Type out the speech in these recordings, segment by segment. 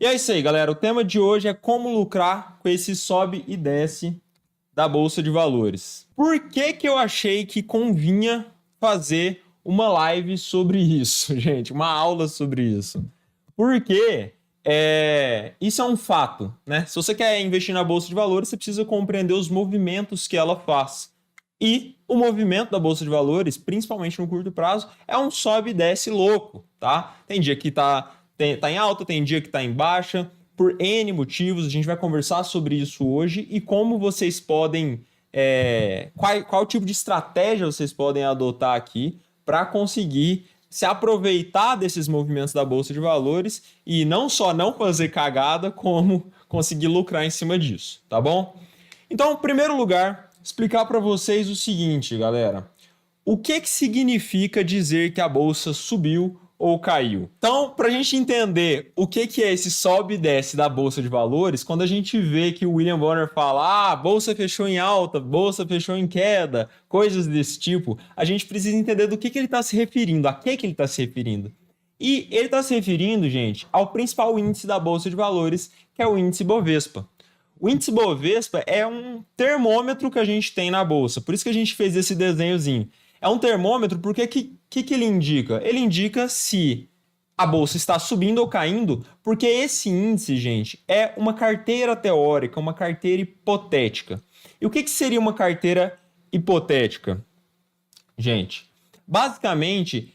E é isso aí, galera. O tema de hoje é como lucrar com esse sobe e desce da Bolsa de Valores. Por que que eu achei que convinha fazer uma live sobre isso, gente? Uma aula sobre isso. Porque isso é um fato, né? Se você quer investir na Bolsa de Valores, você precisa compreender os movimentos que ela faz. E o movimento da Bolsa de Valores, principalmente no curto prazo, é um sobe e desce louco, tá? Tem dia que tá em alta, tem dia que tá em baixa, por N motivos. A gente vai conversar sobre isso hoje e como vocês podem... qual tipo de estratégia vocês podem adotar aqui para conseguir se aproveitar desses movimentos da Bolsa de Valores e não só não fazer cagada, como conseguir lucrar em cima disso, tá bom? Então, em primeiro lugar, explicar para vocês o seguinte, galera. O que significa dizer que a Bolsa subiu ou caiu? Então, para a gente entender o que é esse sobe e desce da Bolsa de Valores, quando a gente vê que o William Bonner fala a Bolsa fechou em alta, Bolsa fechou em queda, coisas desse tipo, a gente precisa entender do que ele está se referindo, a que ele está se referindo. E ele está se referindo, gente, ao principal índice da Bolsa de Valores, que é o índice Bovespa. O índice Bovespa é um termômetro que a gente tem na Bolsa, por isso que a gente fez esse desenhozinho. É um termômetro porque que ele indica? Ele indica se a Bolsa está subindo ou caindo, porque esse índice, gente, é uma carteira teórica, uma carteira hipotética. E o que seria uma carteira hipotética? Gente, basicamente,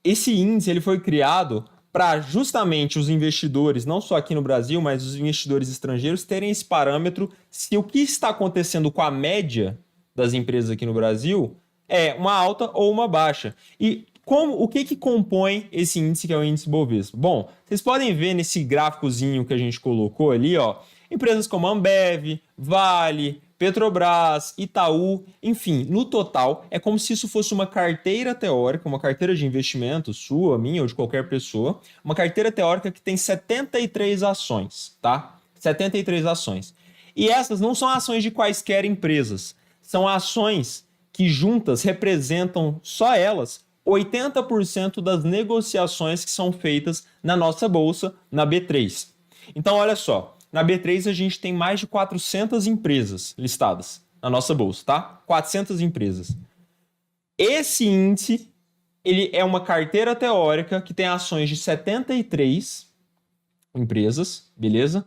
esse índice ele foi criado para justamente os investidores, não só aqui no Brasil, mas os investidores estrangeiros, terem esse parâmetro se o que está acontecendo com a média das empresas aqui no Brasil é uma alta ou uma baixa. E o que compõe esse índice, que é o índice Bovespa? Bom, vocês podem ver nesse gráficozinho que a gente colocou ali, ó, empresas como Ambev, Vale, Petrobras, Itaú, enfim, no total, é como se isso fosse uma carteira teórica, uma carteira de investimento sua, minha ou de qualquer pessoa, uma carteira teórica que tem 73 ações, tá? 73 ações. E essas não são ações de quaisquer empresas, são ações que juntas representam, só elas, 80% das negociações que são feitas na nossa bolsa, na B3. Então, olha só, na B3 a gente tem mais de 400 empresas listadas na nossa bolsa, tá? 400 empresas. Esse índice, ele é uma carteira teórica que tem ações de 73 empresas, beleza?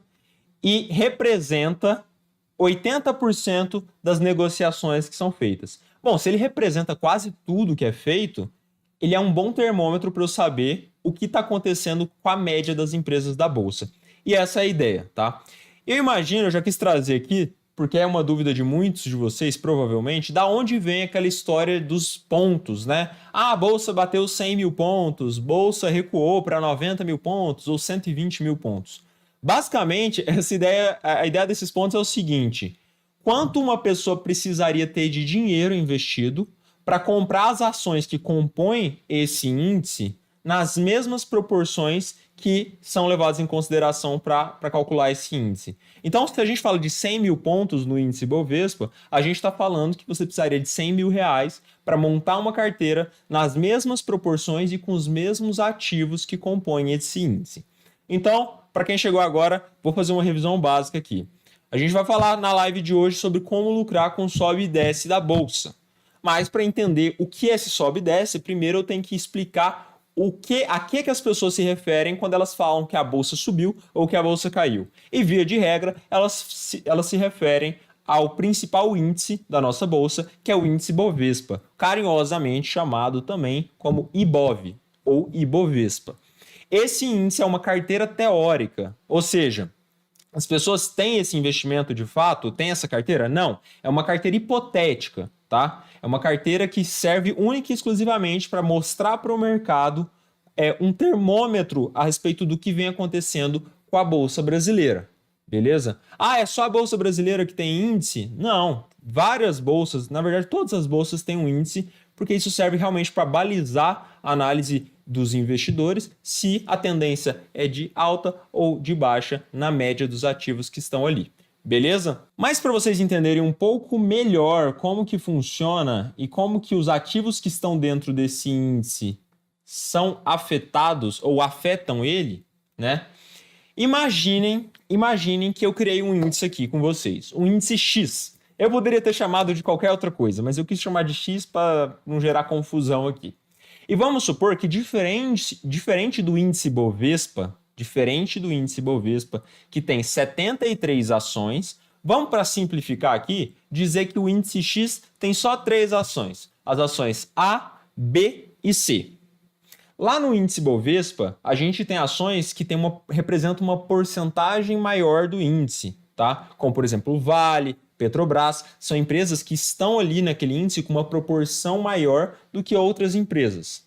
E representa 80% das negociações que são feitas. Bom, se ele representa quase tudo que é feito, ele é um bom termômetro para eu saber o que está acontecendo com a média das empresas da Bolsa. E essa é a ideia, tá? Eu imagino, eu já quis trazer aqui, porque é uma dúvida de muitos de vocês, provavelmente, da onde vem aquela história dos pontos, né? Ah, a Bolsa bateu 100 mil pontos, Bolsa recuou para 90 mil pontos ou 120 mil pontos. Basicamente, a ideia desses pontos é o seguinte: quanto uma pessoa precisaria ter de dinheiro investido para comprar as ações que compõem esse índice nas mesmas proporções que são levadas em consideração para calcular esse índice. Então, se a gente fala de 100 mil pontos no índice Bovespa, a gente está falando que você precisaria de 100 mil reais para montar uma carteira nas mesmas proporções e com os mesmos ativos que compõem esse índice. Então, para quem chegou agora, vou fazer uma revisão básica aqui. A gente vai falar na live de hoje sobre como lucrar com sobe e desce da Bolsa. Mas para entender o que é esse sobe e desce, primeiro eu tenho que explicar a que as pessoas se referem quando elas falam que a Bolsa subiu ou que a Bolsa caiu. E via de regra, elas se referem ao principal índice da nossa Bolsa, que é o índice Bovespa, carinhosamente chamado também como IBOV ou Ibovespa. Esse índice é uma carteira teórica, ou seja, as pessoas têm esse investimento de fato? Têm essa carteira? Não. É uma carteira hipotética, tá? É uma carteira que serve única e exclusivamente para mostrar para o mercado um termômetro a respeito do que vem acontecendo com a Bolsa Brasileira. Beleza? Ah, é só a Bolsa Brasileira que tem índice? Não. Várias bolsas, na verdade todas as bolsas têm um índice, porque isso serve realmente para balizar a análise dos investidores se a tendência é de alta ou de baixa na média dos ativos que estão ali. Beleza? Mas para vocês entenderem um pouco melhor como que funciona e como que os ativos que estão dentro desse índice são afetados ou afetam ele, né? Imaginem que eu criei um índice aqui com vocês, um índice X. Eu poderia ter chamado de qualquer outra coisa, mas eu quis chamar de X para não gerar confusão aqui. E vamos supor que diferente do índice Bovespa, que tem 73 ações, vamos para simplificar aqui, dizer que o índice X tem só 3 ações, as ações A, B e C. Lá no índice Bovespa, a gente tem ações que representam uma porcentagem maior do índice, tá? Como, por exemplo, o Vale, Petrobras, são empresas que estão ali naquele índice com uma proporção maior do que outras empresas.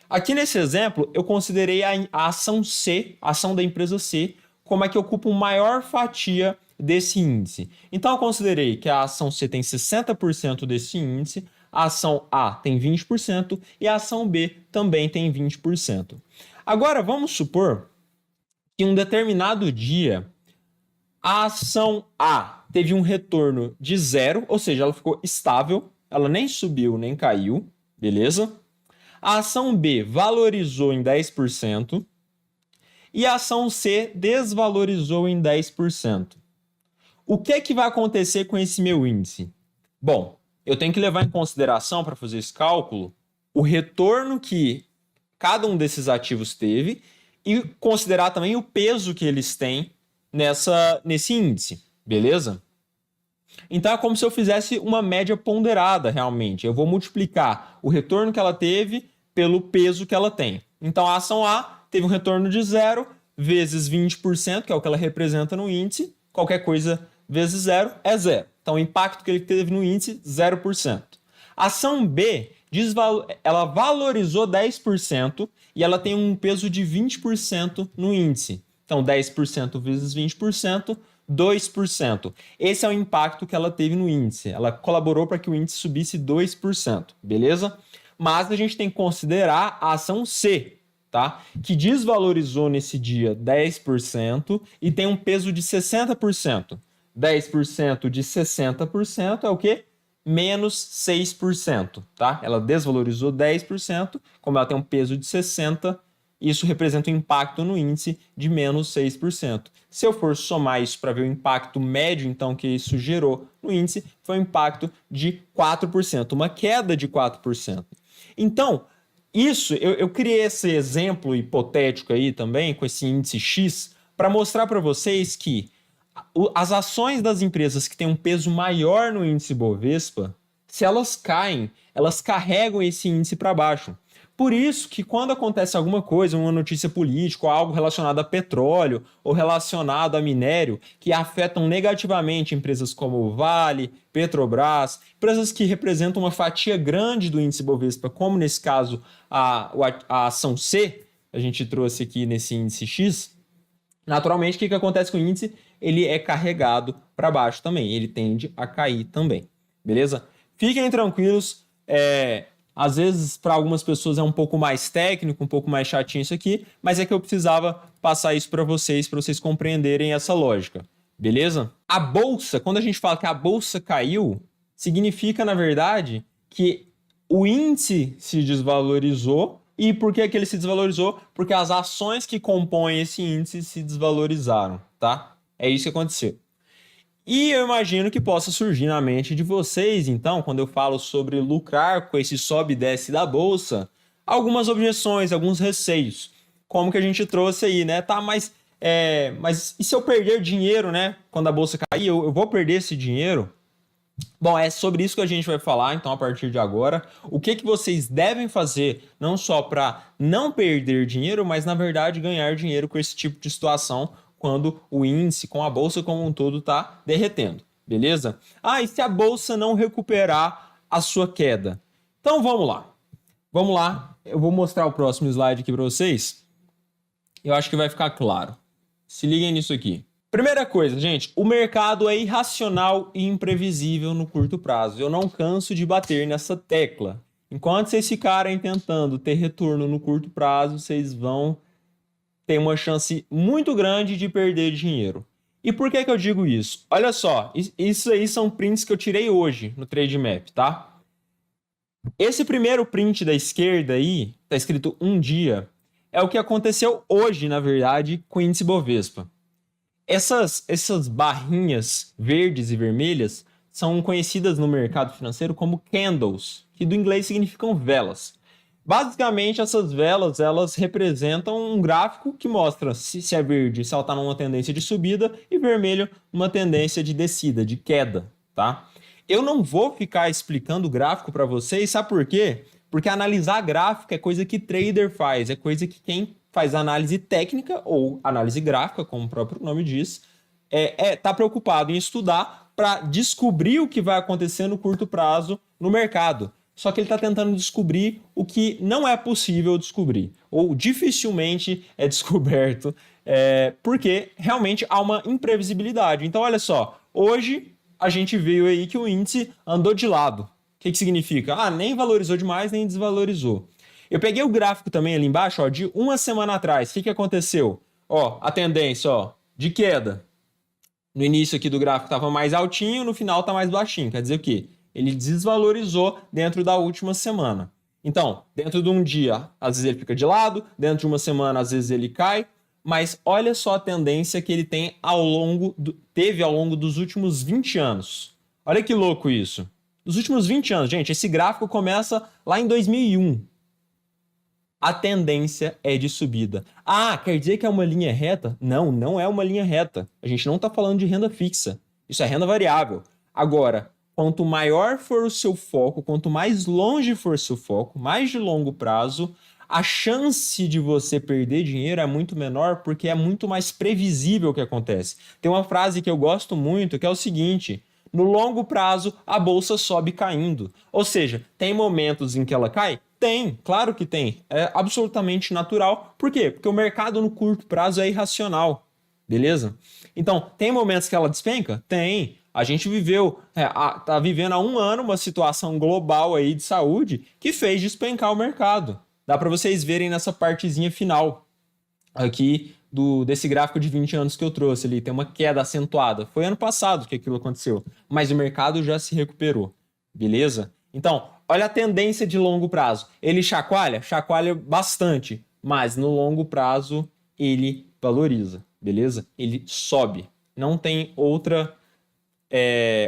Aqui nesse exemplo, eu considerei a ação C, a ação da empresa C, como a que ocupa uma maior fatia desse índice. Então, eu considerei que a ação C tem 60% desse índice, a ação A tem 20% e a ação B também tem 20%. Agora, vamos supor que em um determinado dia, a ação A teve um retorno de 0, ou seja, ela ficou estável, ela nem subiu nem caiu, beleza? A ação B valorizou em 10% e a ação C desvalorizou em 10%. O que vai acontecer com esse meu índice? Bom, eu tenho que levar em consideração, para fazer esse cálculo, o retorno que cada um desses ativos teve e considerar também o peso que eles têm nesse índice, beleza? Então é como se eu fizesse uma média ponderada realmente. Eu vou multiplicar o retorno que ela teve pelo peso que ela tem. Então a ação A teve um retorno de 0 vezes 20%, que é o que ela representa no índice. Qualquer coisa vezes 0 é 0. Então o impacto que ele teve no índice, 0%. A ação B, ela valorizou 10% e ela tem um peso de 20% no índice. Então 10% vezes 20%, 2%. Esse é o impacto que ela teve no índice. Ela colaborou para que o índice subisse 2%, beleza? Mas a gente tem que considerar a ação C, tá? Que desvalorizou nesse dia 10% e tem um peso de 60%. 10% de 60% é o quê? Menos 6%, tá? Ela desvalorizou 10%, como ela tem um peso de 60%, isso representa um impacto no índice de menos 6%. Se eu for somar isso para ver o impacto médio, então, que isso gerou no índice, foi um impacto de 4%, uma queda de 4%. Então, eu criei esse exemplo hipotético aí também, com esse índice X, para mostrar para vocês que as ações das empresas que têm um peso maior no índice Bovespa, se elas caem, elas carregam esse índice para baixo. Por isso que quando acontece alguma coisa, uma notícia política, ou algo relacionado a petróleo ou relacionado a minério, que afetam negativamente empresas como Vale, Petrobras, empresas que representam uma fatia grande do índice Bovespa, como nesse caso a ação C, a gente trouxe aqui nesse índice X, naturalmente o que acontece com o índice? Ele é carregado para baixo também, ele tende a cair também, beleza? Fiquem tranquilos, às vezes para algumas pessoas é um pouco mais técnico, um pouco mais chatinho isso aqui, mas é que eu precisava passar isso para vocês compreenderem essa lógica, beleza? A bolsa, quando a gente fala que a bolsa caiu, significa na verdade que o índice se desvalorizou. E por que ele se desvalorizou? Porque as ações que compõem esse índice se desvalorizaram, tá? É isso que aconteceu. E eu imagino que possa surgir na mente de vocês, então, quando eu falo sobre lucrar com esse sobe e desce da bolsa, algumas objeções, alguns receios. Como que a gente trouxe aí, né? Tá, mas e se eu perder dinheiro, né? Quando a bolsa cair, eu vou perder esse dinheiro? Bom, é sobre isso que a gente vai falar, então, a partir de agora. O que vocês devem fazer, não só para não perder dinheiro, mas, na verdade, ganhar dinheiro com esse tipo de situação, quando o índice, com a bolsa como um todo, está derretendo, beleza? Ah, e se a bolsa não recuperar a sua queda? Então, vamos lá. Vamos lá, eu vou mostrar o próximo slide aqui para vocês. Eu acho que vai ficar claro. Se liguem nisso aqui. Primeira coisa, gente, o mercado é irracional e imprevisível no curto prazo. Eu não canso de bater nessa tecla. Enquanto vocês ficarem tentando ter retorno no curto prazo, vocês vão ter uma chance muito grande de perder dinheiro. E por que eu digo isso? Olha só, isso aí são prints que eu tirei hoje no Trade Map, tá? Esse primeiro print da esquerda aí, tá escrito um dia, é o que aconteceu hoje, na verdade, com o índice Bovespa. Essas barrinhas verdes e vermelhas são conhecidas no mercado financeiro como candles, que do inglês significam velas. Basicamente, essas velas, elas representam um gráfico que mostra se é verde, se ela está numa tendência de subida, e vermelho, uma tendência de descida, de queda, tá? Eu não vou ficar explicando o gráfico para vocês, sabe por quê? Porque analisar gráfico é coisa que trader faz, é coisa que quem faz análise técnica ou análise gráfica, como o próprio nome diz, tá preocupado em estudar para descobrir o que vai acontecer no curto prazo no mercado. Só que ele está tentando descobrir o que não é possível descobrir, ou dificilmente é descoberto, porque realmente há uma imprevisibilidade. Então, olha só, hoje a gente viu aí que o índice andou de lado. O que significa? Nem valorizou demais, nem desvalorizou. Eu peguei o gráfico também ali embaixo, ó, de uma semana atrás. O que aconteceu? Ó, a tendência, ó, de queda. No início aqui do gráfico estava mais altinho, no final está mais baixinho. Quer dizer o quê? Ele desvalorizou dentro da última semana. Então, dentro de um dia, às vezes ele fica de lado, dentro de uma semana, às vezes ele cai, mas olha só a tendência que ele tem teve ao longo dos últimos 20 anos. Olha que louco isso. Nos últimos 20 anos, gente, esse gráfico começa lá em 2001. A tendência é de subida. Quer dizer que é uma linha reta? Não, não é uma linha reta. A gente não está falando de renda fixa. Isso é renda variável. Agora, quanto maior for o seu foco, quanto mais longe for o seu foco, mais de longo prazo, a chance de você perder dinheiro é muito menor porque é muito mais previsível o que acontece. Tem uma frase que eu gosto muito que é o seguinte: no longo prazo, a bolsa sobe caindo. Ou seja, tem momentos em que ela cai? Tem, claro que tem. É absolutamente natural. Por quê? Porque o mercado no curto prazo é irracional. Beleza? Então, tem momentos que ela despenca? Tem. A gente tá vivendo há um ano uma situação global aí de saúde que fez despencar o mercado. Dá para vocês verem nessa partezinha final aqui desse gráfico de 20 anos que eu trouxe ali. Tem uma queda acentuada. Foi ano passado que aquilo aconteceu. Mas o mercado já se recuperou. Beleza? Então, olha a tendência de longo prazo. Ele chacoalha? Chacoalha bastante. Mas no longo prazo ele valoriza. Beleza? Ele sobe. Não tem outra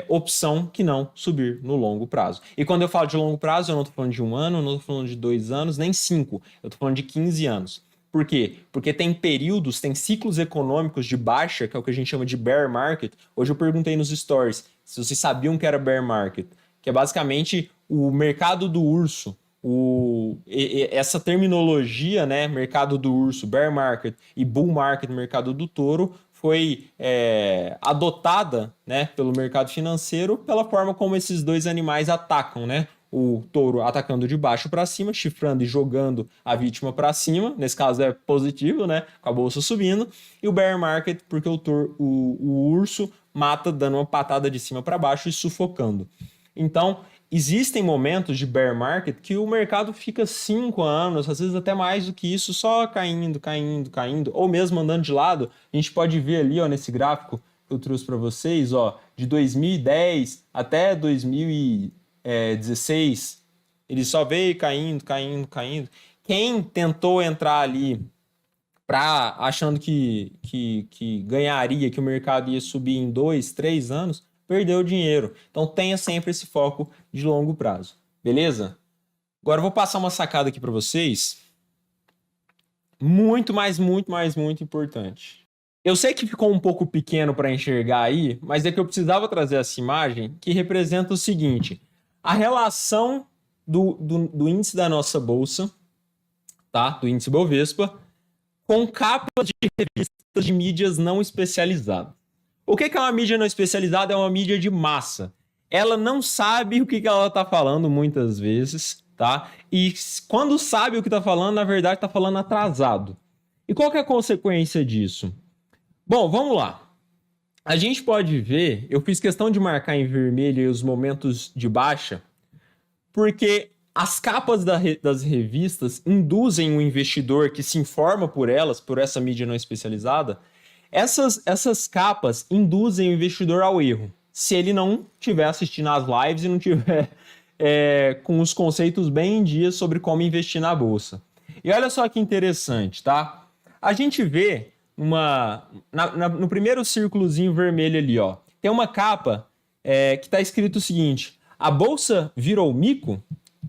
opção que não subir no longo prazo. E quando eu falo de longo prazo, eu não estou falando de um ano, não estou falando de 2 anos, nem 5. Eu estou falando de 15 anos. Por quê? Porque tem períodos, tem ciclos econômicos de baixa, que é o que a gente chama de bear market. Hoje eu perguntei nos stories se vocês sabiam que era bear market, que é basicamente o mercado do urso. Essa terminologia, né, mercado do urso, bear market, e bull market, mercado do touro, foi adotada, né, pelo mercado financeiro pela forma como esses dois animais atacam, né? O touro atacando de baixo para cima, chifrando e jogando a vítima para cima. Nesse caso é positivo, né? Com a bolsa subindo. E o bear market, porque o urso mata dando uma patada de cima para baixo e sufocando. Então, existem momentos de bear market que o mercado fica 5 anos, às vezes até mais do que isso, só caindo, ou mesmo andando de lado. A gente pode ver ali, ó, nesse gráfico que eu trouxe para vocês, ó, de 2010 até 2016, ele só veio caindo. Quem tentou entrar ali achando que ganharia, que o mercado ia subir em 2, 3 anos, perdeu dinheiro. Então tenha sempre esse foco de longo prazo. Beleza? Agora eu vou passar uma sacada aqui para vocês. Muito importante. Eu sei que ficou um pouco pequeno para enxergar aí, mas é que eu precisava trazer essa imagem que representa o seguinte: a relação do índice da nossa bolsa, tá? Do índice Bovespa, com capas de revistas de mídias não especializadas. O que é uma mídia não especializada? É uma mídia de massa. Ela não sabe o que ela está falando muitas vezes, tá? E quando sabe o que está falando, na verdade está falando atrasado. E qual que é a consequência disso? Bom, vamos lá. A gente pode ver, eu fiz questão de marcar em vermelho os momentos de baixa, porque as capas das revistas induzem o investidor que se informa por elas, por essa mídia não especializada. Essas capas induzem o investidor ao erro, se ele não estiver assistindo às lives e não tiver com os conceitos bem em dia sobre como investir na bolsa. E olha só que interessante, tá? A gente vê no primeiro círculozinho vermelho ali, ó, tem uma capa que está escrito o seguinte: a bolsa virou mico?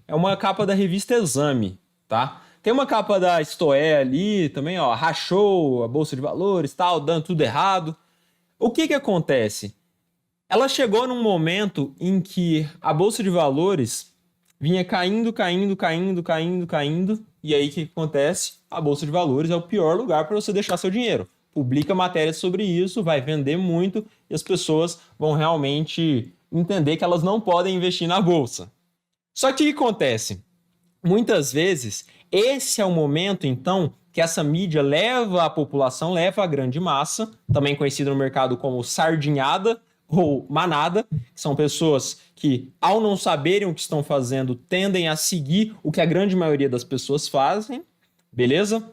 É uma capa da revista Exame, tá? Tem uma capa da Stoé ali também, ó, rachou a bolsa de valores, tal, dando tudo errado. O que acontece? Ela chegou num momento em que a bolsa de valores vinha caindo, e aí o que acontece? A bolsa de valores é o pior lugar para você deixar seu dinheiro. Publica matérias sobre isso, vai vender muito e as pessoas vão realmente entender que elas não podem investir na bolsa. Só que o que acontece? Muitas vezes, esse é o momento, então, que essa mídia leva a população, leva a grande massa, também conhecida no mercado como sardinhada ou manada, que são pessoas que, ao não saberem o que estão fazendo, tendem a seguir o que a grande maioria das pessoas fazem, beleza?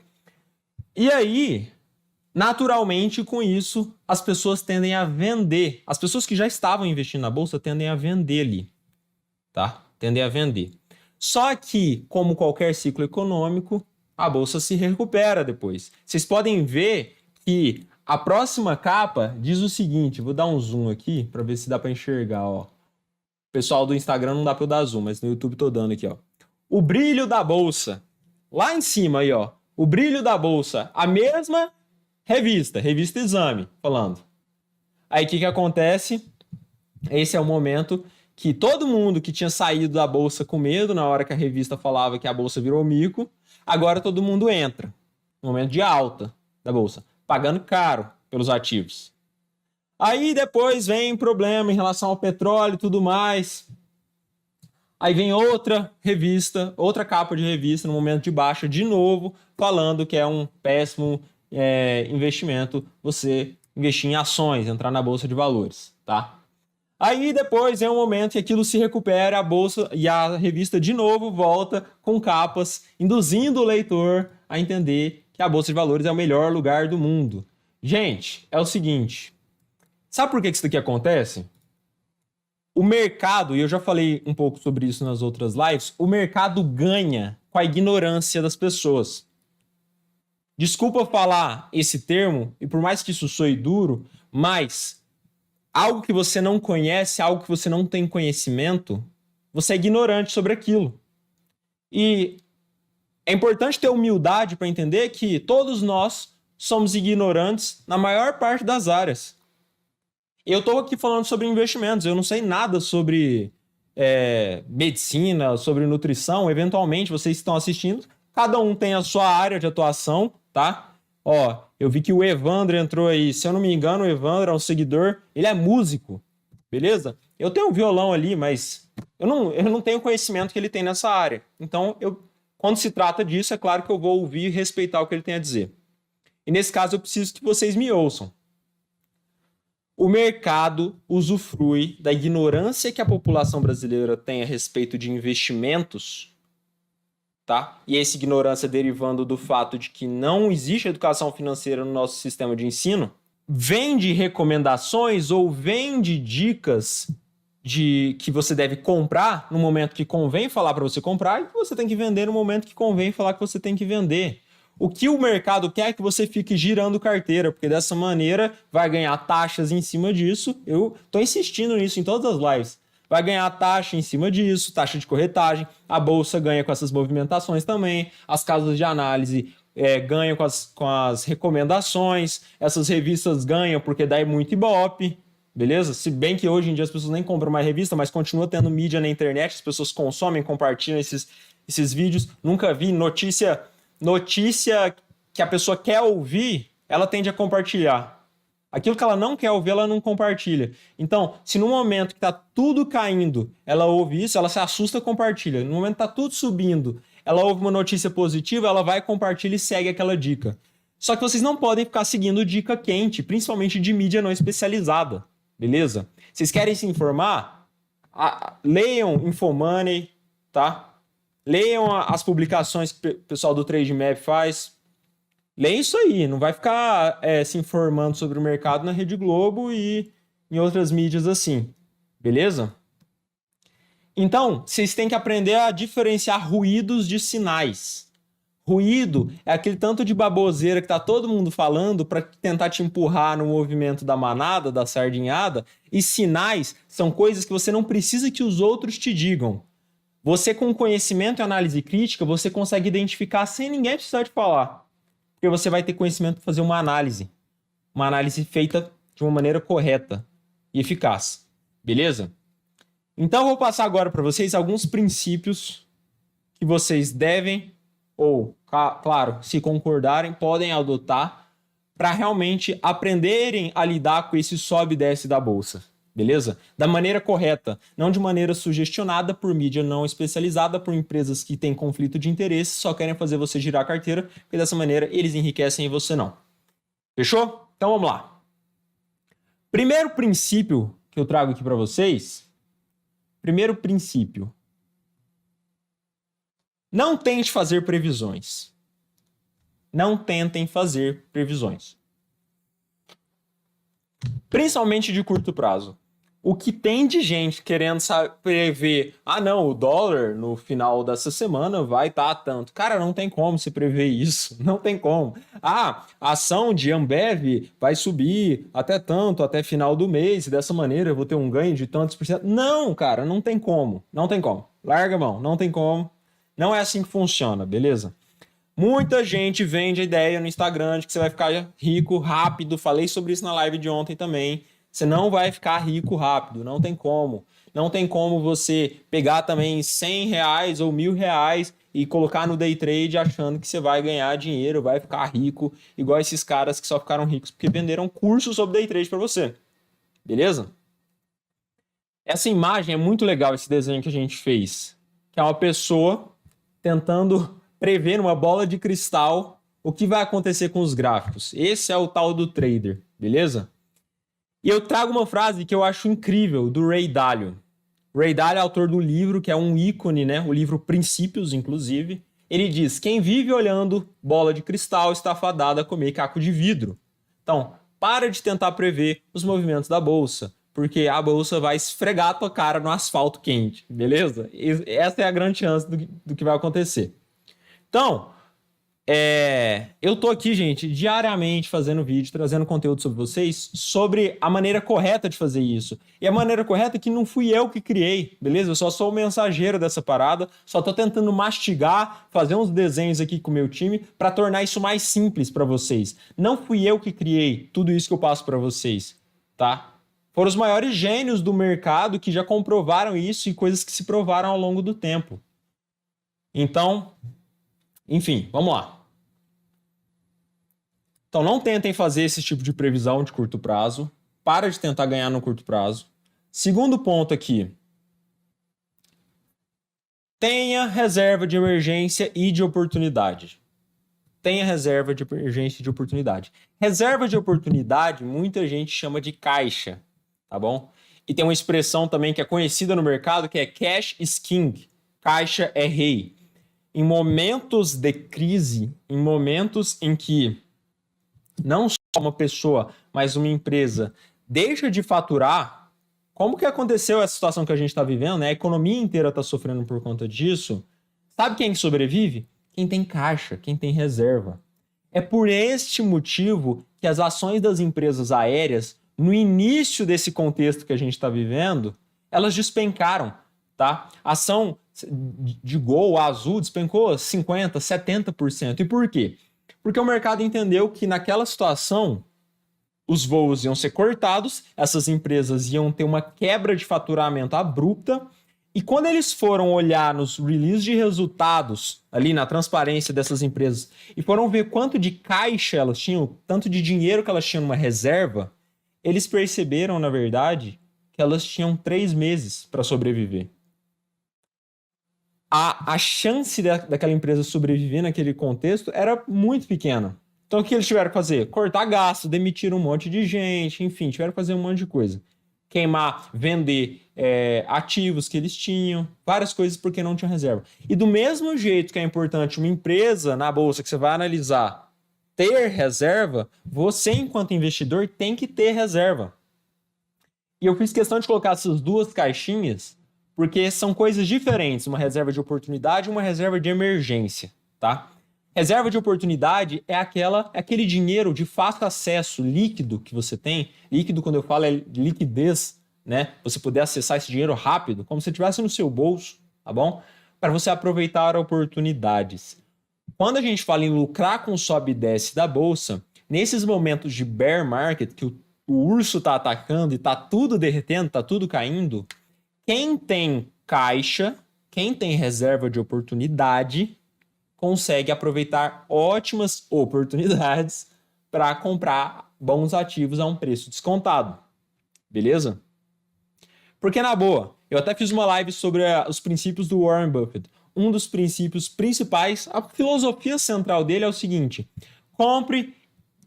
E aí, naturalmente, com isso, as pessoas tendem a vender. As pessoas que já estavam investindo na bolsa tendem a vender ali, tá? Tendem a vender. Só que, como qualquer ciclo econômico, a bolsa se recupera depois. Vocês podem ver que a próxima capa diz o seguinte, vou dar um zoom aqui para ver se dá para enxergar, ó. O pessoal do Instagram não dá para eu dar zoom, mas no YouTube tô dando aqui, ó. O brilho da bolsa. Lá em cima aí, ó. O brilho da bolsa. A mesma revista Exame, falando. Aí o que acontece? Esse é o momento que todo mundo que tinha saído da bolsa com medo, na hora que a revista falava que a bolsa virou mico, agora todo mundo entra. No momento de alta da bolsa, pagando caro pelos ativos. Aí depois vem problema em relação ao petróleo e tudo mais. Aí vem outra revista, outra capa de revista no momento de baixa, de novo, falando que é um péssimo investimento você investir em ações, entrar na bolsa de valores, tá? Aí depois é um momento que aquilo se recupera, a bolsa e a revista de novo volta com capas, induzindo o leitor a entender que a bolsa de valores é o melhor lugar do mundo. Gente, é o seguinte, sabe por que isso daqui acontece? O mercado, e eu já falei um pouco sobre isso nas outras lives, o mercado ganha com a ignorância das pessoas. Desculpa falar esse termo, e por mais que isso soe duro, mas algo que você não conhece, algo que você não tem conhecimento, você é ignorante sobre aquilo. E é importante ter humildade para entender que todos nós somos ignorantes na maior parte das áreas. Eu estou aqui falando sobre investimentos, eu não sei nada sobre medicina, sobre nutrição. Eventualmente, vocês estão assistindo, cada um tem a sua área de atuação, tá? Ó, eu vi que o Evandro entrou aí. Se eu não me engano, o Evandro é um seguidor. Ele é músico, beleza? Eu tenho um violão ali, mas eu não tenho o conhecimento que ele tem nessa área. Então, quando se trata disso, é claro que eu vou ouvir e respeitar o que ele tem a dizer. E nesse caso, eu preciso que vocês me ouçam. O mercado usufrui da ignorância que a população brasileira tem a respeito de investimentos, tá? E essa ignorância derivando do fato de que não existe educação financeira no nosso sistema de ensino, vende recomendações ou vende dicas de que você deve comprar no momento que convém falar para você comprar e que você tem que vender no momento que convém falar que você tem que vender. O que o mercado quer é que você fique girando carteira, porque dessa maneira vai ganhar taxas em cima disso. Eu estou insistindo nisso em todas as lives. Vai ganhar taxa em cima disso, taxa de corretagem. A bolsa ganha com essas movimentações também. As casas de análise ganham com as recomendações. Essas revistas ganham porque dá muito ibope, beleza? Se bem que hoje em dia as pessoas nem compram mais revista, mas continua tendo mídia na internet. As pessoas consomem, compartilham esses vídeos. Nunca vi notícia que a pessoa quer ouvir, ela tende a compartilhar. Aquilo que ela não quer ouvir, ela não compartilha. Então, se no momento que está tudo caindo, ela ouve isso, ela se assusta e compartilha. No momento que está tudo subindo, ela ouve uma notícia positiva, ela vai, compartilha e segue aquela dica. Só que vocês não podem ficar seguindo dica quente, principalmente de mídia não especializada, beleza? Vocês querem se informar? Leiam Infomoney, tá? Leiam as publicações que o pessoal do Trademap faz. Leiam isso aí, não vai ficar se informando sobre o mercado na Rede Globo e em outras mídias assim, beleza? Então, vocês têm que aprender a diferenciar ruídos de sinais. Ruído é aquele tanto de baboseira que tá todo mundo falando para tentar te empurrar no movimento da manada, da sardinhada, e sinais são coisas que você não precisa que os outros te digam. Você, com conhecimento e análise crítica, você consegue identificar sem ninguém precisar te falar. Porque você vai ter conhecimento para fazer uma análise feita de uma maneira correta e eficaz. Beleza? Então, eu vou passar agora para vocês alguns princípios que vocês devem, ou, claro, se concordarem, podem adotar para realmente aprenderem a lidar com esse sobe e desce da bolsa. Beleza? Da maneira correta, não de maneira sugestionada por mídia não especializada, por empresas que têm conflito de interesse, só querem fazer você girar a carteira, porque dessa maneira eles enriquecem e você não. Fechou? Então vamos lá. Primeiro princípio que eu trago aqui para vocês. Primeiro princípio. Não tente fazer previsões. Não tentem fazer previsões. Principalmente de curto prazo. O que tem de gente querendo prever, não, o dólar no final dessa semana vai estar tanto. Cara, não tem como se prever isso, não tem como. A ação de Ambev vai subir até tanto, até final do mês, e dessa maneira eu vou ter um ganho de tantos por cento. Não, cara, não tem como, não tem como. Larga a mão, não tem como. Não é assim que funciona, beleza? Muita gente vende a ideia no Instagram de que você vai ficar rico rápido. Falei sobre isso na live de ontem também. Você não vai ficar rico rápido, não tem como. Não tem como você pegar também R$100 ou R$1.000 e colocar no day trade achando que você vai ganhar dinheiro, vai ficar rico, igual esses caras que só ficaram ricos porque venderam cursos sobre day trade para você. Beleza? Essa imagem é muito legal, esse desenho que a gente fez. Que é uma pessoa tentando prever numa bola de cristal o que vai acontecer com os gráficos. Esse é o tal do trader, beleza? E eu trago uma frase que eu acho incrível, do Ray Dalio. Ray Dalio é autor do livro, que é um ícone, né? O livro Princípios, inclusive. Ele diz, quem vive olhando bola de cristal está fadado a comer caco de vidro. Então, para de tentar prever os movimentos da bolsa, porque a bolsa vai esfregar a tua cara no asfalto quente, beleza? E essa é a grande chance do que vai acontecer. Então, eu tô aqui, gente, diariamente fazendo vídeo, trazendo conteúdo sobre vocês, sobre a maneira correta de fazer isso. E a maneira correta é que não fui eu que criei, beleza? Eu só sou o mensageiro dessa parada, só tô tentando mastigar, fazer uns desenhos aqui com o meu time para tornar isso mais simples para vocês. Não fui eu que criei tudo isso que eu passo para vocês, tá? Foram os maiores gênios do mercado que já comprovaram isso e coisas que se provaram ao longo do tempo. Então, enfim, vamos lá. Então, não tentem fazer esse tipo de previsão de curto prazo. Para de tentar ganhar no curto prazo. Segundo ponto aqui. Tenha reserva de emergência e de oportunidade. Tenha reserva de emergência e de oportunidade. Reserva de oportunidade, muita gente chama de caixa, tá bom? E tem uma expressão também que é conhecida no mercado, que é cash is king. Caixa é rei. Em momentos de crise, em momentos em que não só uma pessoa, mas uma empresa deixa de faturar, como que aconteceu essa situação que a gente está vivendo, né? A economia inteira está sofrendo por conta disso. Sabe quem sobrevive? Quem tem caixa, quem tem reserva. É por este motivo que as ações das empresas aéreas, no início desse contexto que a gente está vivendo, elas despencaram, tá? A ação de Gol, Azul, despencou 50%, 70%. E por quê? Porque o mercado entendeu que naquela situação os voos iam ser cortados, essas empresas iam ter uma quebra de faturamento abrupta, e quando eles foram olhar nos releases de resultados, ali na transparência dessas empresas, e foram ver quanto de caixa elas tinham, tanto de dinheiro que elas tinham numa reserva, eles perceberam, na verdade, que elas tinham 3 meses para sobreviver. A chance daquela empresa sobreviver naquele contexto era muito pequena. Então, o que eles tiveram que fazer? Cortar gasto, demitir um monte de gente, enfim, tiveram que fazer um monte de coisa. Queimar, vender ativos que eles tinham, várias coisas porque não tinha reserva. E do mesmo jeito que é importante uma empresa na bolsa que você vai analisar ter reserva, você, enquanto investidor, tem que ter reserva. E eu fiz questão de colocar essas duas caixinhas porque são coisas diferentes, uma reserva de oportunidade e uma reserva de emergência, tá? Reserva de oportunidade é aquele dinheiro de fácil acesso, líquido que você tem. Líquido, quando eu falo, é liquidez, né? Você poder acessar esse dinheiro rápido, como se estivesse no seu bolso, tá bom? Para você aproveitar oportunidades. Quando a gente fala em lucrar com sobe e desce da bolsa, nesses momentos de bear market, que o urso está atacando e está tudo derretendo, está tudo caindo, quem tem caixa, quem tem reserva de oportunidade, consegue aproveitar ótimas oportunidades para comprar bons ativos a um preço descontado. Beleza? Porque, na boa, eu até fiz uma live sobre os princípios do Warren Buffett. Um dos princípios principais, a filosofia central dele é o seguinte: compre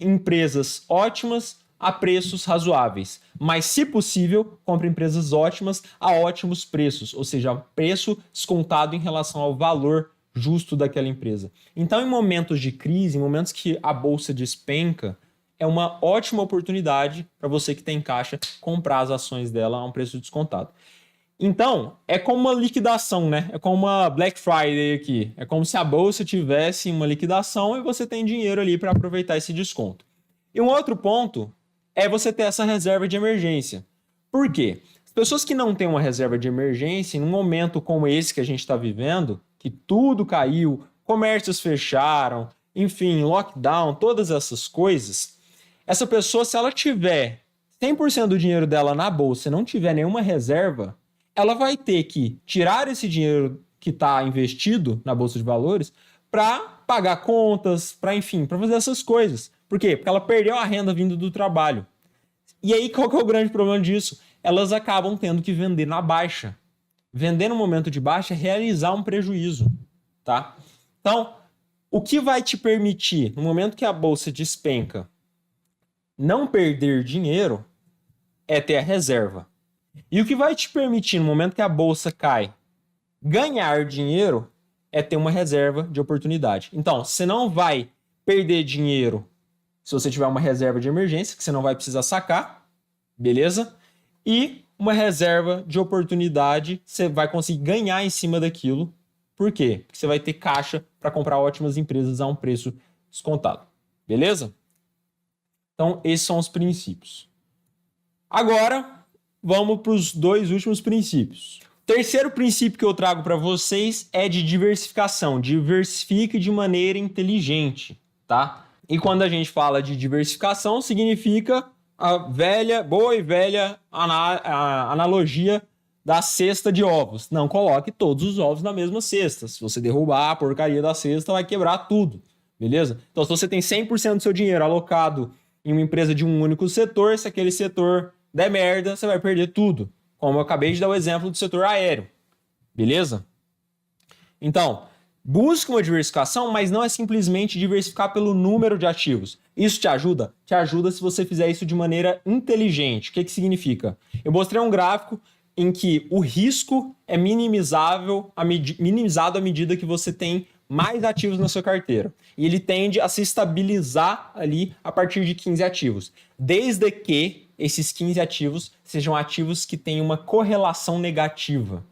empresas ótimas a preços razoáveis, mas, se possível, compre empresas ótimas a ótimos preços, ou seja, preço descontado em relação ao valor justo daquela empresa. Então, em momentos de crise, em momentos que a bolsa despenca, é uma ótima oportunidade para você que tem caixa comprar as ações dela a um preço descontado. Então, é como uma liquidação, né? É como uma Black Friday aqui. É como se a bolsa tivesse uma liquidação e você tem dinheiro ali para aproveitar esse desconto. E um outro ponto é você ter essa reserva de emergência. Por quê? As pessoas que não têm uma reserva de emergência, em um momento como esse que a gente está vivendo, que tudo caiu, comércios fecharam, enfim, lockdown, todas essas coisas, essa pessoa, se ela tiver 100% do dinheiro dela na bolsa e não tiver nenhuma reserva, ela vai ter que tirar esse dinheiro que está investido na bolsa de valores para pagar contas, para, enfim, para fazer essas coisas. Por quê? Porque ela perdeu a renda vindo do trabalho. E aí, qual que é o grande problema disso? Elas acabam tendo que vender na baixa. Vender no momento de baixa é realizar um prejuízo, tá? Então, o que vai te permitir, no momento que a bolsa despenca, não perder dinheiro é ter a reserva. E o que vai te permitir, no momento que a bolsa cai, ganhar dinheiro é ter uma reserva de oportunidade. Então, você não vai perder dinheiro se você tiver uma reserva de emergência, que você não vai precisar sacar, beleza? E uma reserva de oportunidade, você vai conseguir ganhar em cima daquilo. Por quê? Porque você vai ter caixa para comprar ótimas empresas a um preço descontado, beleza? Então, esses são os princípios. Agora, vamos para os dois últimos princípios. O terceiro princípio que eu trago para vocês é de diversificação. Diversifique de maneira inteligente, tá? E quando a gente fala de diversificação, significa a boa e velha analogia da cesta de ovos. Não coloque todos os ovos na mesma cesta. Se você derrubar a porcaria da cesta, vai quebrar tudo, beleza? Então, se você tem 100% do seu dinheiro alocado em uma empresa de um único setor, se aquele setor der merda, você vai perder tudo. Como eu acabei de dar o exemplo do setor aéreo, beleza? Então, busque uma diversificação, mas não é simplesmente diversificar pelo número de ativos. Isso te ajuda? Te ajuda se você fizer isso de maneira inteligente. O que significa? Eu mostrei um gráfico em que o risco é minimizado à medida que você tem mais ativos na sua carteira. E ele tende a se estabilizar ali a partir de 15 ativos. Desde que esses 15 ativos sejam ativos que têm uma correlação negativa,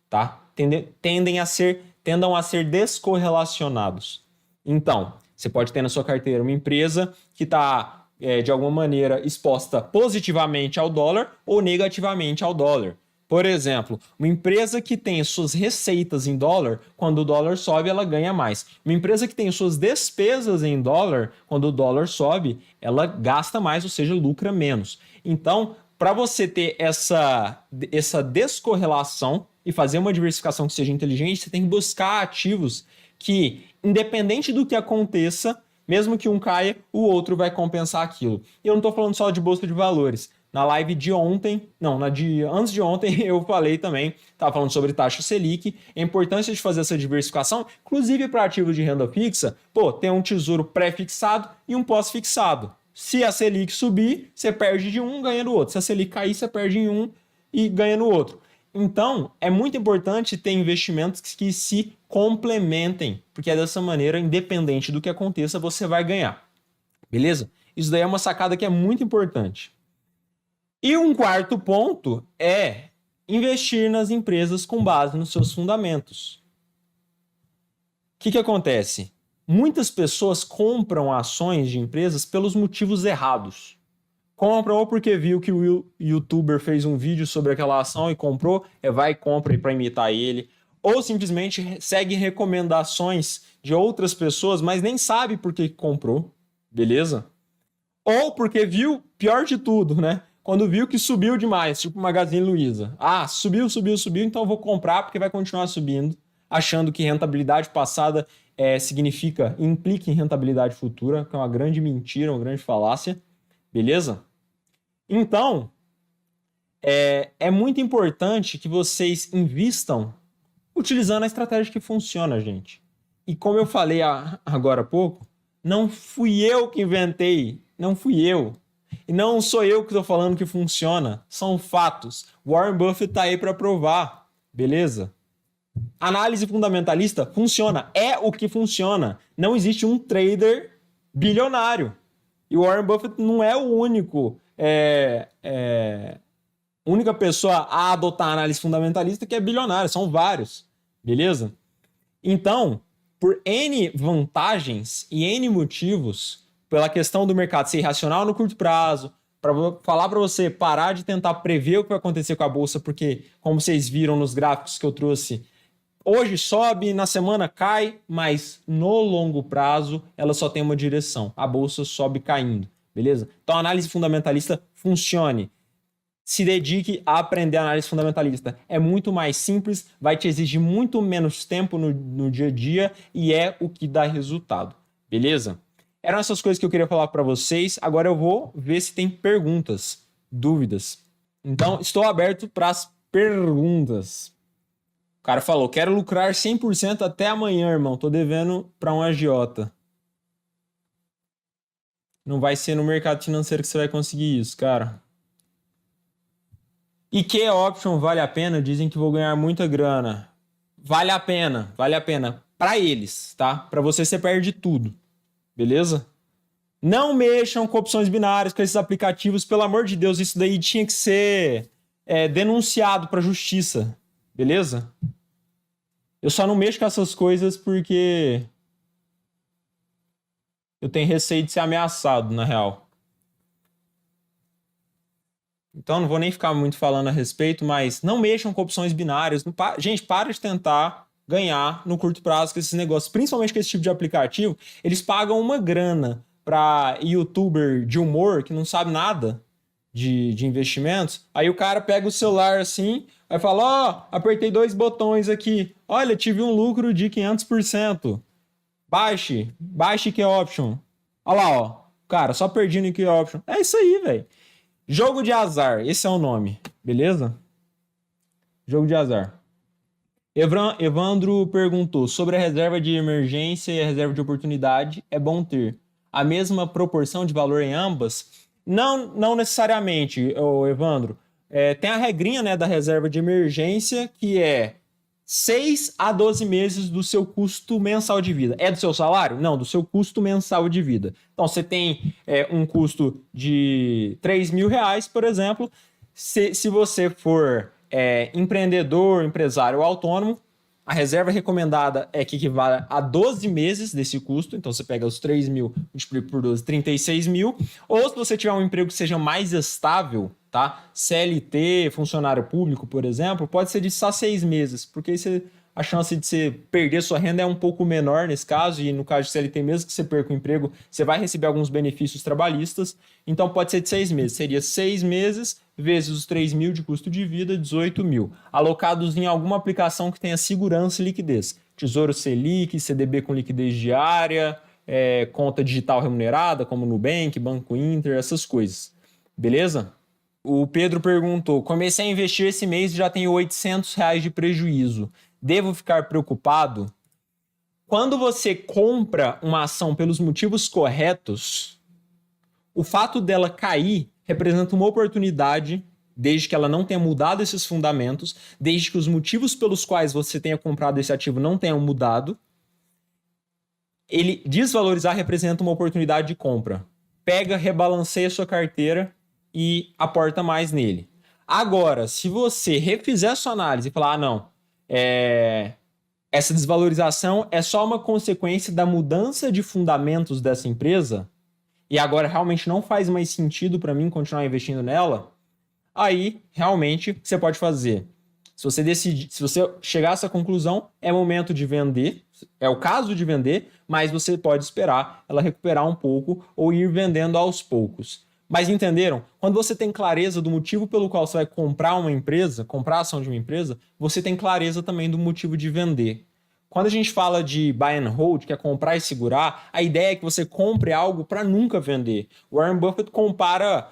tá? Tendam a ser descorrelacionados. Então, você pode ter na sua carteira uma empresa que está, de alguma maneira, exposta positivamente ao dólar ou negativamente ao dólar. Por exemplo, uma empresa que tem suas receitas em dólar, quando o dólar sobe, ela ganha mais. Uma empresa que tem suas despesas em dólar, quando o dólar sobe, ela gasta mais, ou seja, lucra menos. Então, para você ter essa descorrelação e fazer uma diversificação que seja inteligente, você tem que buscar ativos que, independente do que aconteça, mesmo que um caia, o outro vai compensar aquilo. E eu não estou falando só de bolsa de valores. Na live de ontem, antes de ontem, eu falei também, estava falando sobre taxa Selic, a importância de fazer essa diversificação, inclusive para ativos de renda fixa, tem um tesouro pré-fixado e um pós-fixado. Se a Selic subir, você perde de um, ganha no outro. Se a Selic cair, você perde em um e ganha no outro. Então, é muito importante ter investimentos que se complementem, porque é dessa maneira, independente do que aconteça, você vai ganhar. Beleza? Isso daí é uma sacada que é muito importante. E um quarto ponto é investir nas empresas com base nos seus fundamentos. O que acontece? Muitas pessoas compram ações de empresas pelos motivos errados. Compram ou porque viu que o youtuber fez um vídeo sobre aquela ação e comprou, vai e compra para imitar ele. Ou simplesmente segue recomendações de outras pessoas, mas nem sabe por que comprou, beleza? Ou porque viu, pior de tudo, né? Quando viu que subiu demais, tipo Magazine Luiza. Ah, subiu, então eu vou comprar porque vai continuar subindo, achando que rentabilidade passada implica em rentabilidade futura, que é uma grande mentira, uma grande falácia, beleza? Então, é muito importante que vocês invistam utilizando a estratégia que funciona, gente. E como eu falei agora há pouco, não fui eu que inventei, não fui eu. E não sou eu que estou falando que funciona, são fatos. Warren Buffett está aí para provar, beleza? Análise fundamentalista funciona, é o que funciona. Não existe um trader bilionário. E o Warren Buffett não é o única pessoa a adotar a análise fundamentalista que é bilionário, são vários, beleza? Então, por N vantagens e N motivos, pela questão do mercado ser irracional no curto prazo, para falar para você parar de tentar prever o que vai acontecer com a bolsa, porque, como vocês viram nos gráficos que eu trouxe, hoje sobe, na semana cai, mas no longo prazo ela só tem uma direção. A bolsa sobe caindo, beleza? Então a análise fundamentalista funcione. Se dedique a aprender a análise fundamentalista. É muito mais simples, vai te exigir muito menos tempo no dia a dia e é o que dá resultado, beleza? Eram essas coisas que eu queria falar para vocês. Agora eu vou ver se tem perguntas, dúvidas. Então, estou aberto para as perguntas. O cara falou, quero lucrar 100% até amanhã, irmão. Tô devendo para um agiota. Não vai ser no mercado financeiro que você vai conseguir isso, cara. E que option vale a pena? Dizem que vou ganhar muita grana. Vale a pena, vale a pena. Para eles, tá? Para você perde tudo. Beleza? Não mexam com opções binárias, com esses aplicativos. Pelo amor de Deus, isso daí tinha que ser denunciado para a justiça. Beleza? Eu só não mexo com essas coisas porque eu tenho receio de ser ameaçado, na real. Então não vou nem ficar muito falando a respeito, mas não mexam com opções binárias. Gente, para de tentar ganhar no curto prazo com esses negócios, principalmente com esse tipo de aplicativo. Eles pagam uma grana para youtuber de humor que não sabe nada de investimentos. Aí o cara pega o celular assim, aí fala, ó, apertei 2 botões aqui. Olha, tive um lucro de 500%. Baixe que option. Olha lá, ó. Cara, só perdi no que option. É isso aí, velho. Jogo de azar, esse é o nome, beleza? Jogo de azar. Evandro perguntou sobre a reserva de emergência e a reserva de oportunidade. É bom ter a mesma proporção de valor em ambas? Não necessariamente, Evandro. Tem a regrinha, né, da reserva de emergência, que é 6 a 12 meses do seu custo mensal de vida. É do seu salário? Não, do seu custo mensal de vida. Então, você tem um custo de R$3.000, por exemplo. Se você for empreendedor, empresário ou autônomo, a reserva recomendada é que equivale a 12 meses desse custo. Então, você pega os 3.000, multiplica por 12, 36.000. Ou se você tiver um emprego que seja mais estável, tá? CLT, funcionário público, por exemplo, pode ser de só 6 meses, porque aí a chance de você perder sua renda é um pouco menor nesse caso, e no caso de CLT, mesmo que você perca o emprego, você vai receber alguns benefícios trabalhistas, então pode ser de 6 meses. Seria 6 meses vezes os 3.000 de custo de vida, 18.000, alocados em alguma aplicação que tenha segurança e liquidez. Tesouro Selic, CDB com liquidez diária, conta digital remunerada, como Nubank, Banco Inter, essas coisas. Beleza? O Pedro perguntou, comecei a investir esse mês e já tenho R$800 de prejuízo. Devo ficar preocupado? Quando você compra uma ação pelos motivos corretos, o fato dela cair representa uma oportunidade, desde que ela não tenha mudado esses fundamentos, desde que os motivos pelos quais você tenha comprado esse ativo não tenham mudado. Ele desvalorizar representa uma oportunidade de compra. Pega, rebalanceia a sua carteira e aporta mais nele. Agora, se você refizer a sua análise e falar, não, essa desvalorização é só uma consequência da mudança de fundamentos dessa empresa e agora realmente não faz mais sentido para mim continuar investindo nela, aí realmente você pode fazer. Se você decidir, se você chegar a essa conclusão, é momento de vender, é o caso de vender, mas você pode esperar ela recuperar um pouco ou ir vendendo aos poucos. Mas entenderam? Quando você tem clareza do motivo pelo qual você vai comprar uma empresa, comprar a ação de uma empresa, você tem clareza também do motivo de vender. Quando a gente fala de buy and hold, que é comprar e segurar, a ideia é que você compre algo para nunca vender. O Warren Buffett compara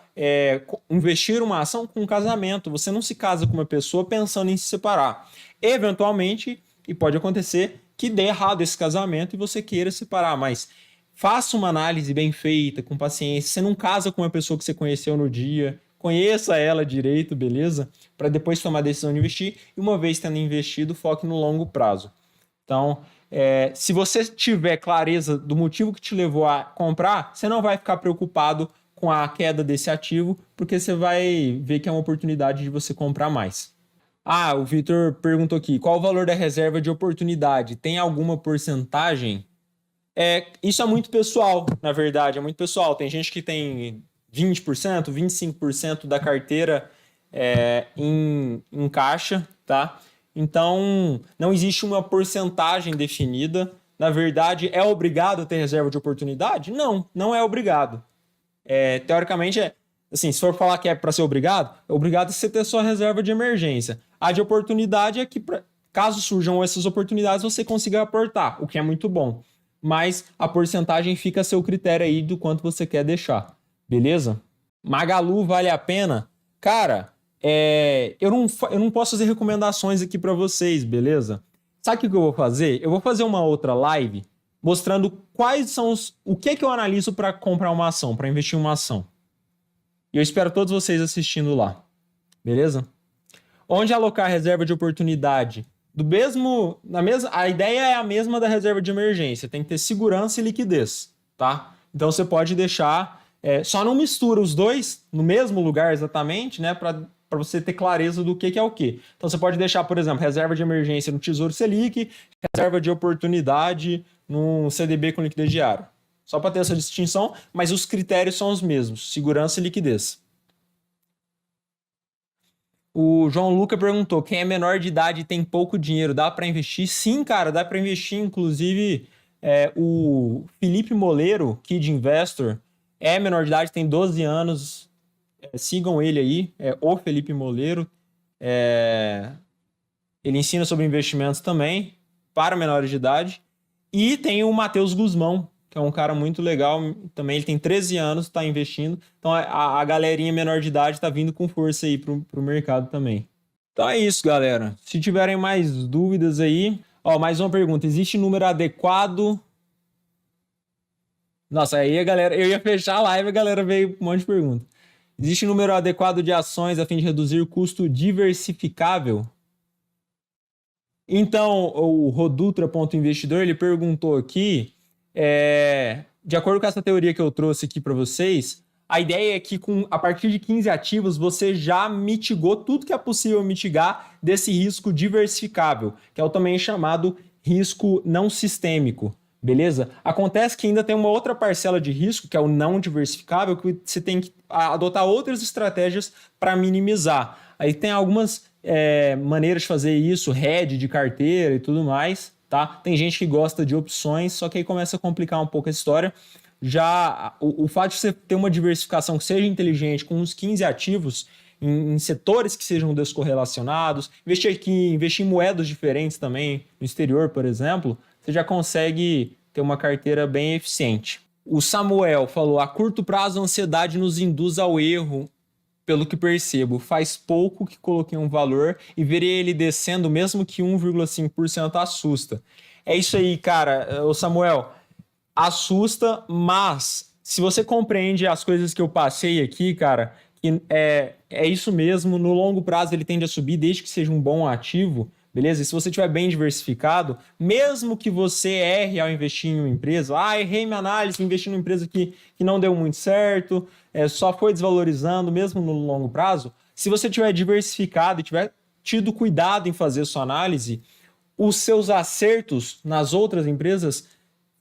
investir uma ação com um casamento. Você não se casa com uma pessoa pensando em se separar. Eventualmente, e pode acontecer, que dê errado esse casamento e você queira se separar, mas faça uma análise bem feita, com paciência. Você não casa com uma pessoa que você conheceu no dia, conheça ela direito, beleza? Para depois tomar a decisão de investir e uma vez tendo investido, foque no longo prazo. Então, se você tiver clareza do motivo que te levou a comprar, você não vai ficar preocupado com a queda desse ativo, porque você vai ver que é uma oportunidade de você comprar mais. Ah, o Vitor perguntou aqui, qual o valor da reserva de oportunidade? Tem alguma porcentagem? Isso é muito pessoal, na verdade, é muito pessoal. Tem gente que tem 20%, 25% da carteira em caixa, tá? Então, não existe uma porcentagem definida. Na verdade, é obrigado a ter reserva de oportunidade? Não, não é obrigado. Teoricamente, assim, se for falar que é para ser obrigado, é obrigado a você ter sua reserva de emergência. A de oportunidade é que, caso surjam essas oportunidades, você consiga aportar, o que é muito bom. Mas a porcentagem fica a seu critério aí do quanto você quer deixar, beleza? Magalu vale a pena? Cara, eu não posso fazer recomendações aqui para vocês, beleza? Sabe o que eu vou fazer? Eu vou fazer uma outra live mostrando quais são o que eu analiso para comprar uma ação, para investir em uma ação. E eu espero todos vocês assistindo lá, beleza? Onde alocar a reserva de oportunidade? A ideia é a mesma da reserva de emergência, tem que ter segurança e liquidez, tá? Então você pode deixar, só não mistura os dois no mesmo lugar exatamente, né? Para você ter clareza do que é o que. Então você pode deixar, por exemplo, reserva de emergência no Tesouro Selic, reserva de oportunidade no CDB com liquidez diária. Só para ter essa distinção, mas os critérios são os mesmos, segurança e liquidez. O João Luca perguntou, quem é menor de idade e tem pouco dinheiro, dá para investir? Sim, cara, dá para investir. Inclusive, o Felipe Moleiro, Kid Investor, é menor de idade, tem 12 anos. Sigam ele aí, o Felipe Moleiro. Ele ensina sobre investimentos também, para menores de idade. E tem o Matheus Guzmão, que é um cara muito legal também, ele tem 13 anos, está investindo. Então a galerinha menor de idade está vindo com força aí pro mercado também. Então é isso, galera. Se tiverem mais dúvidas aí... Ó, mais uma pergunta. Existe número adequado? Nossa, aí a galera... Eu ia fechar a live e a galera veio com um monte de pergunta. Existe número adequado de ações a fim de reduzir custo diversificável? Então, o Rodutra.investidor, ele perguntou aqui... de acordo com essa teoria que eu trouxe aqui para vocês, a ideia é que a partir de 15 ativos você já mitigou tudo que é possível mitigar desse risco diversificável, que é o também chamado risco não sistêmico, beleza? Acontece que ainda tem uma outra parcela de risco, que é o não diversificável, que você tem que adotar outras estratégias para minimizar. Aí tem algumas maneiras de fazer isso, hedge de carteira e tudo mais. Tá? Tem gente que gosta de opções, só que aí começa a complicar um pouco a história. Já o fato de você ter uma diversificação que seja inteligente, com uns 15 ativos em setores que sejam descorrelacionados, investir em moedas diferentes também, no exterior, por exemplo, você já consegue ter uma carteira bem eficiente. O Samuel falou, a curto prazo a ansiedade nos induz ao erro. Pelo que percebo, faz pouco que coloquei um valor e verei ele descendo, mesmo que 1,5% assusta. É isso aí, cara. Ô Samuel, assusta, mas se você compreende as coisas que eu passei aqui, cara, que é isso mesmo, no longo prazo ele tende a subir, desde que seja um bom ativo, beleza? E se você estiver bem diversificado, mesmo que você erre ao investir em uma empresa, errei minha análise, investi numa empresa que não deu muito certo, só foi desvalorizando, mesmo no longo prazo, se você tiver diversificado e tiver tido cuidado em fazer sua análise, os seus acertos nas outras empresas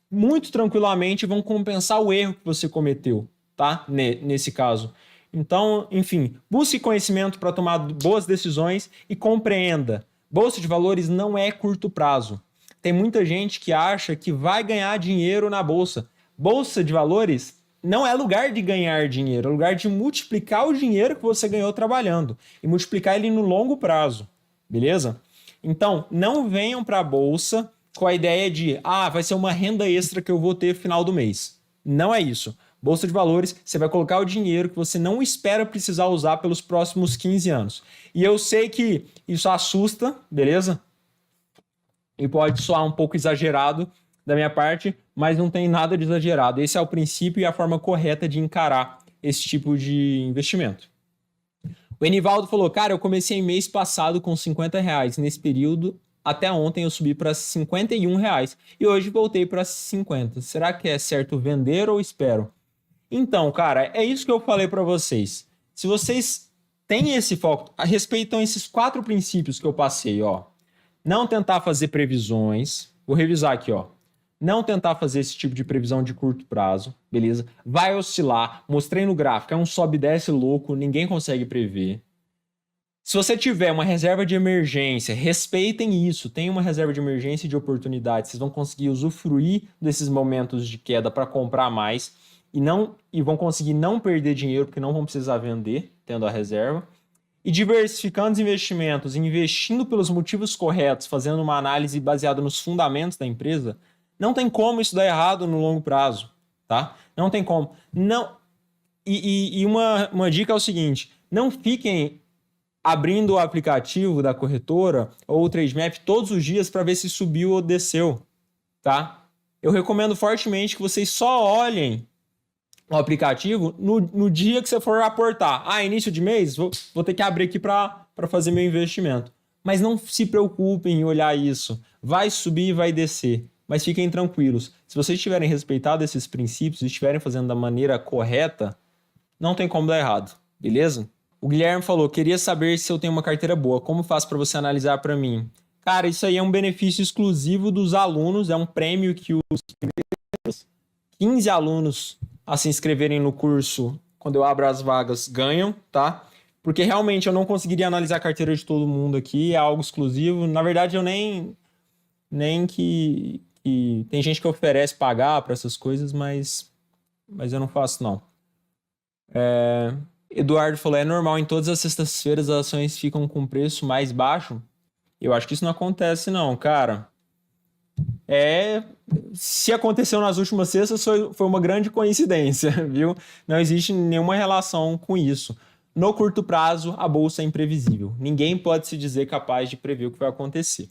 muito tranquilamente vão compensar o erro que você cometeu, tá? Nesse caso. Então, enfim, busque conhecimento para tomar boas decisões e compreenda. Bolsa de valores não é curto prazo. Tem muita gente que acha que vai ganhar dinheiro na bolsa. Bolsa de valores não é lugar de ganhar dinheiro, é lugar de multiplicar o dinheiro que você ganhou trabalhando e multiplicar ele no longo prazo, beleza? Então, não venham para a bolsa com a ideia de, vai ser uma renda extra que eu vou ter no final do mês. Não é isso. Bolsa de valores, você vai colocar o dinheiro que você não espera precisar usar pelos próximos 15 anos. E eu sei que isso assusta, beleza? E pode soar um pouco exagerado da minha parte, mas não tem nada de exagerado. Esse é o princípio e a forma correta de encarar esse tipo de investimento. O Enivaldo falou, cara, eu comecei mês passado com R$50. Nesse período, até ontem eu subi para R$51 e hoje voltei para 50. Será que é certo vender ou espero? Então, cara, é isso que eu falei para vocês. Se vocês têm esse foco, respeitam esses 4 princípios que eu passei, ó. Não tentar fazer previsões. Vou revisar aqui, ó. Não tentar fazer esse tipo de previsão de curto prazo, beleza? Vai oscilar. Mostrei no gráfico, é um sobe e desce louco, ninguém consegue prever. Se você tiver uma reserva de emergência, respeitem isso. Tem uma reserva de emergência e de oportunidade. Vocês vão conseguir usufruir desses momentos de queda para comprar mais e vão conseguir não perder dinheiro porque não vão precisar vender, tendo a reserva. E diversificando os investimentos, investindo pelos motivos corretos, fazendo uma análise baseada nos fundamentos da empresa, não tem como isso dar errado no longo prazo, tá? Não tem como. Não. E uma dica é o seguinte, não fiquem abrindo o aplicativo da corretora ou o Trademap todos os dias para ver se subiu ou desceu, tá? Eu recomendo fortemente que vocês só olhem o aplicativo no dia que você for aportar. Início de mês, vou ter que abrir aqui para fazer meu investimento. Mas não se preocupem em olhar isso. Vai subir e vai descer. Mas fiquem tranquilos. Se vocês tiverem respeitado esses princípios e estiverem fazendo da maneira correta, não tem como dar errado, beleza? O Guilherme falou, queria saber se eu tenho uma carteira boa. Como faço para você analisar para mim? Cara, isso aí é um benefício exclusivo dos alunos. É um prêmio que os 15 alunos a se inscreverem no curso, quando eu abro as vagas, ganham, tá? Porque realmente eu não conseguiria analisar a carteira de todo mundo aqui, é algo exclusivo. Na verdade, eu nem que tem gente que oferece pagar para essas coisas, mas eu não faço, não. Eduardo falou, é normal, em todas as sextas-feiras as ações ficam com preço mais baixo? Eu acho que isso não acontece, não, cara. Se aconteceu nas últimas sextas, foi uma grande coincidência, viu? Não existe nenhuma relação com isso. No curto prazo, a bolsa é imprevisível. Ninguém pode se dizer capaz de prever o que vai acontecer.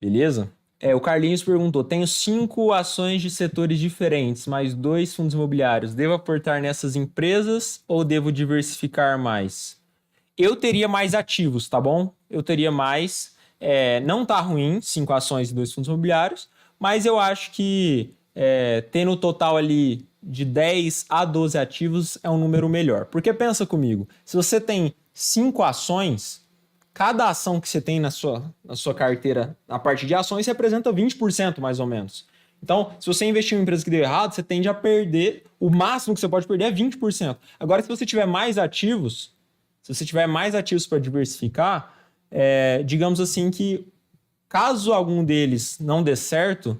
Beleza? O Carlinhos perguntou, tenho 5 ações de setores diferentes, mais 2 fundos imobiliários. Devo aportar nessas empresas ou devo diversificar mais? Eu teria mais ativos, tá bom? Eu teria mais. Não tá ruim, 5 ações e 2 fundos imobiliários, mas eu acho que tendo o total ali de 10 a 12 ativos é um número melhor. Porque pensa comigo, se você tem 5 ações, cada ação que você tem na sua carteira, na parte de ações, representa 20% mais ou menos. Então, se você investir em uma empresa que deu errado, você tende a perder, o máximo que você pode perder é 20%. Agora, se você tiver mais ativos, para diversificar, digamos assim que caso algum deles não dê certo,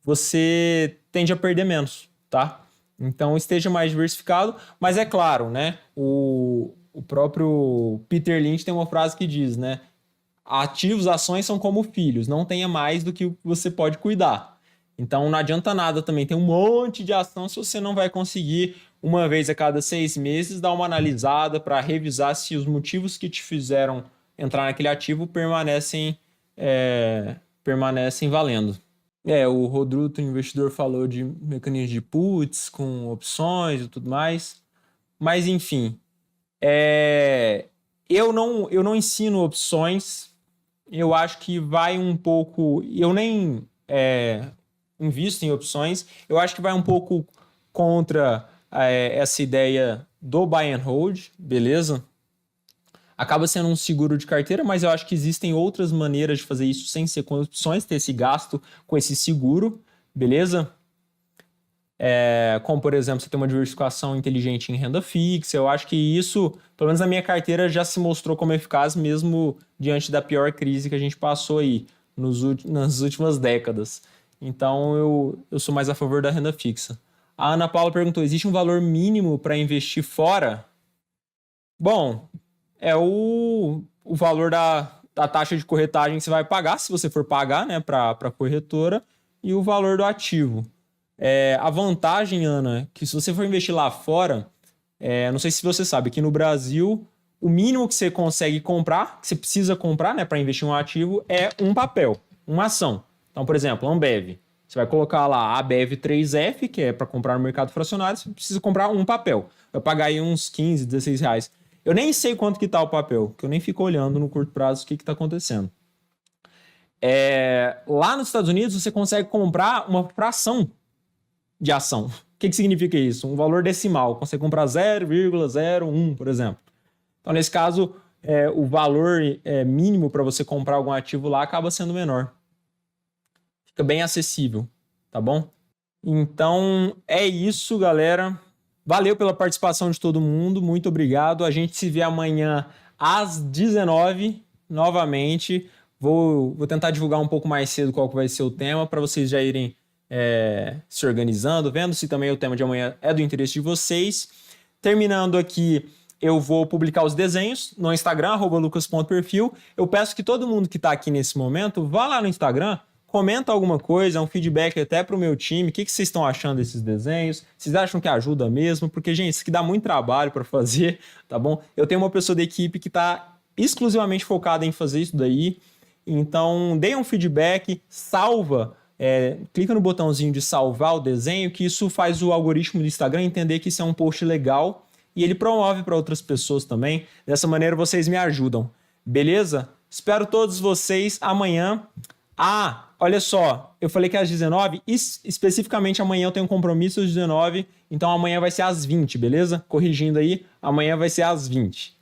você tende a perder menos, tá? Então esteja mais diversificado, mas é claro, né? O próprio Peter Lynch tem uma frase que diz, né? Ativos, ações são como filhos, não tenha mais do que você pode cuidar. Então não adianta nada também ter um monte de ação se você não vai conseguir, uma vez a cada 6 meses, dar uma analisada para revisar se os motivos que te fizeram entrar naquele ativo permanecem valendo. O Rodruto, investidor, falou de mecanismos de puts com opções e tudo mais. Mas, enfim, eu não ensino opções. Eu acho que vai um pouco... Eu nem invisto em opções. Eu acho que vai um pouco contra essa ideia do buy and hold, beleza? Acaba sendo um seguro de carteira, mas eu acho que existem outras maneiras de fazer isso sem ser com opções, ter esse gasto com esse seguro, beleza? Como, por exemplo, você tem uma diversificação inteligente em renda fixa. Eu acho que isso, pelo menos na minha carteira, já se mostrou como eficaz mesmo diante da pior crise que a gente passou aí nas últimas décadas. Então, eu sou mais a favor da renda fixa. A Ana Paula perguntou, existe um valor mínimo para investir fora? Bom, é o valor da taxa de corretagem que você vai pagar, se você for pagar, né, para a corretora, e o valor do ativo. A vantagem, Ana, é que se você for investir lá fora, não sei se você sabe, aqui no Brasil, o mínimo que você consegue comprar, que você precisa comprar, né, para investir em um ativo, é um papel, uma ação. Então, por exemplo, a Ambev. Você vai colocar lá a ABEV3F, que é para comprar no mercado fracionário, você precisa comprar um papel. Vai pagar aí uns 15, 16 reais. Eu nem sei quanto que tá o papel, que eu nem fico olhando no curto prazo o que está acontecendo. Lá nos Estados Unidos, você consegue comprar uma fração de ação. O que significa isso? Um valor decimal. Consegue comprar 0,01, por exemplo. Então, nesse caso, o valor mínimo para você comprar algum ativo lá acaba sendo menor. Fica bem acessível, tá bom? Então, é isso, galera. Valeu pela participação de todo mundo. Muito obrigado. A gente se vê amanhã às 19h, novamente. Vou tentar divulgar um pouco mais cedo qual que vai ser o tema, para vocês já irem se organizando, vendo se também o tema de amanhã é do interesse de vocês. Terminando aqui, eu vou publicar os desenhos no Instagram, @lucas.perfil. Eu peço que todo mundo que está aqui nesse momento vá lá no Instagram, comenta alguma coisa, um feedback até para o meu time, o que vocês estão achando desses desenhos, vocês acham que ajuda mesmo? Porque, gente, isso aqui dá muito trabalho para fazer, tá bom? Eu tenho uma pessoa da equipe que está exclusivamente focada em fazer isso daí, então deem um feedback, salva, clica no botãozinho de salvar o desenho, que isso faz o algoritmo do Instagram entender que isso é um post legal e ele promove para outras pessoas também. Dessa maneira vocês me ajudam, beleza? Espero todos vocês amanhã. Olha só, eu falei que é às 19h, especificamente amanhã eu tenho um compromisso às 19h, então amanhã vai ser às 20h, beleza? Corrigindo aí, amanhã vai ser às 20h.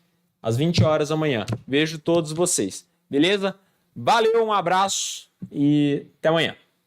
Às 20 horas amanhã. Vejo todos vocês, beleza? Valeu, um abraço e até amanhã.